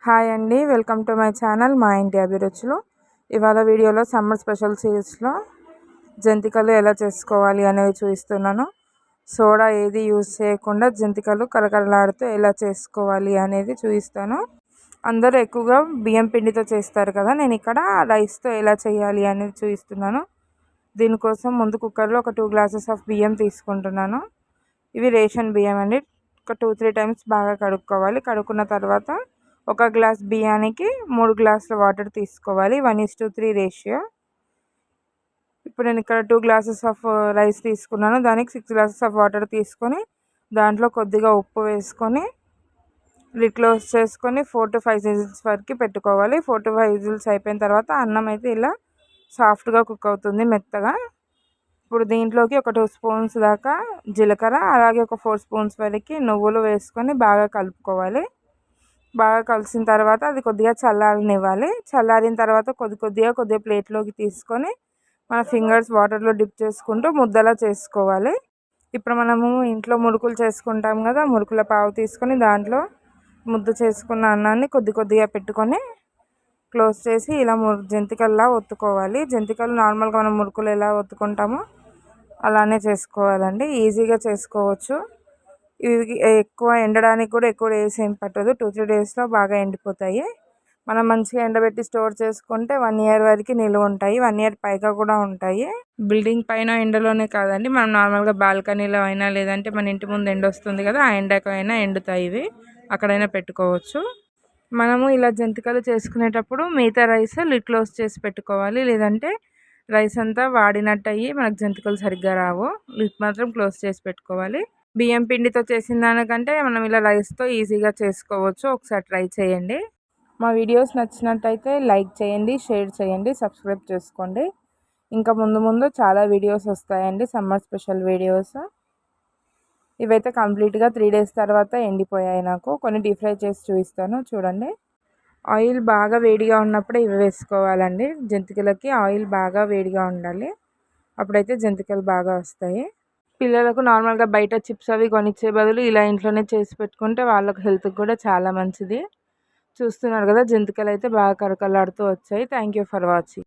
Hi అండి, welcome to my channel మా ఇంటి అభిరుచులు. ఇవాళ వీడియోలో సమ్మర్ స్పెషల్ సిరీస్లో జంతికలు ఎలా చేసుకోవాలి అనేది చూపిస్తున్నాను. సోడా ఏది యూజ్ చేయకుండా జంతికలు కరకరలాడుతూ ఎలా చేసుకోవాలి అనేది చూపిస్తాను. అందరూ ఎక్కువగా బియ్యం పిండితో చేస్తారు కదా, నేను ఇక్కడ రైస్తో ఎలా చేయాలి అనేది చూపిస్తున్నాను. దీనికోసం ముందు కుక్కర్లో ఒక 2 గ్లాసెస్ ఆఫ్ బియ్యం తీసుకుంటున్నాను. ఇవి రేషన్ బియ్యం అండి. ఒక 2-3 టైమ్స్ బాగా కడుక్కోవాలి. కడుక్కున్న తర్వాత ఒక గ్లాస్ బియ్యానికి 3 గ్లాసుల వాటర్ తీసుకోవాలి. 1:3 రేషియో. ఇప్పుడు నేను ఇక్కడ 2 గ్లాసెస్ ఆఫ్ రైస్ తీసుకున్నాను. దానికి 6 గ్లాసెస్ ఆఫ్ వాటర్ తీసుకొని దాంట్లో కొద్దిగా ఉప్పు వేసుకొని లిడ్ క్లోజ్ చేసుకొని 4 to 5 విజిల్స్ వరకు పెట్టుకోవాలి. 4 to 5 విజిల్స్ అయిపోయిన తర్వాత అన్నం అయితే ఇలా సాఫ్ట్గా కుక్ అవుతుంది, మెత్తగా. ఇప్పుడు దీంట్లోకి ఒక 2 స్పూన్స్ దాకా జీలకర్ర, అలాగే ఒక 4 స్పూన్స్ వరకు నువ్వులు వేసుకొని బాగా కలుపుకోవాలి. బాగా కలిసిన తర్వాత అది కొద్దిగా చల్లారనివ్వాలి. చల్లారిన తర్వాత కొద్దిగా ప్లేట్లోకి తీసుకొని మన ఫింగర్స్ వాటర్లో డిప్ చేసుకుంటూ ముద్దలా చేసుకోవాలి. ఇప్పుడు మనము ఇంట్లో మురుకులు చేసుకుంటాం కదా, మురుకుల పావు తీసుకొని దాంట్లో ముద్ద చేసుకున్న అన్నాన్ని కొద్దిగా పెట్టుకొని క్లోజ్ చేసి ఇలా జంతికల్లా ఒత్తుకోవాలి. జంతికలు నార్మల్గా మనం మురుకులు ఎలా ఒత్తుకుంటామో అలానే చేసుకోవాలండి. ఈజీగా చేసుకోవచ్చు. ఇవి ఎక్కువ ఎండడానికి కూడా ఎక్కువ డేస్ ఏం పట్టదు. 2-3 డేస్లో బాగా ఎండిపోతాయి. మనం మంచిగా ఎండబెట్టి స్టోర్ చేసుకుంటే 1 year వరకు నిలువ ఉంటాయి. 1 year పైగా కూడా ఉంటాయి. బిల్డింగ్ పైన ఎండలోనే కాదండి, మనం నార్మల్గా బాల్కనీలో అయినా లేదంటే మన ఇంటి ముందు ఎండ వస్తుంది కదా, ఆ ఎండకు అయినా ఎండుతాయి. ఇవి అక్కడైనా పెట్టుకోవచ్చు. మనము ఇలా జంతికలు చేసుకునేటప్పుడు మిగతా రైస్ లిడ్ క్లోజ్ చేసి పెట్టుకోవాలి. లేదంటే రైస్ అంతా వాడినట్టు అయ్యి మనకు జంతికలు సరిగ్గా రావు. లిడ్ మాత్రం క్లోజ్ చేసి పెట్టుకోవాలి. బియ్యం పిండితో చేసిన దానికంటే మనం ఇలా రైస్తో ఈజీగా చేసుకోవచ్చు. ఒకసారి ట్రై చేయండి. మా వీడియోస్ నచ్చినట్టయితే లైక్ చేయండి, షేర్ చేయండి, సబ్స్క్రైబ్ చేసుకోండి. ఇంకా ముందు చాలా వీడియోస్ వస్తాయండి, సమ్మర్ స్పెషల్ వీడియోస్. ఇవైతే కంప్లీట్గా 3 days తర్వాత ఎండిపోయాయి. నాకు కొన్ని డీప్ ఫ్రై చేసి చూపిస్తాను, చూడండి. ఆయిల్ బాగా వేడిగా ఉన్నప్పుడే ఇవి వేసుకోవాలండి. జంతికలకి ఆయిల్ బాగా వేడిగా ఉండాలి, అప్పుడైతే జంతికలు బాగా వస్తాయి. పిల్లలకు నార్మల్గా బయట చిప్స్ అవి కొనిచ్చే బదులు ఇలా ఇంట్లోనే చేసి పెట్టుకుంటే వాళ్ళకి హెల్త్కి కూడా చాలా మంచిది. చూస్తున్నారు కదా, జంతికలు అయితే బాగా కరకలాడుతూ వచ్చాయి. Thank you for watching.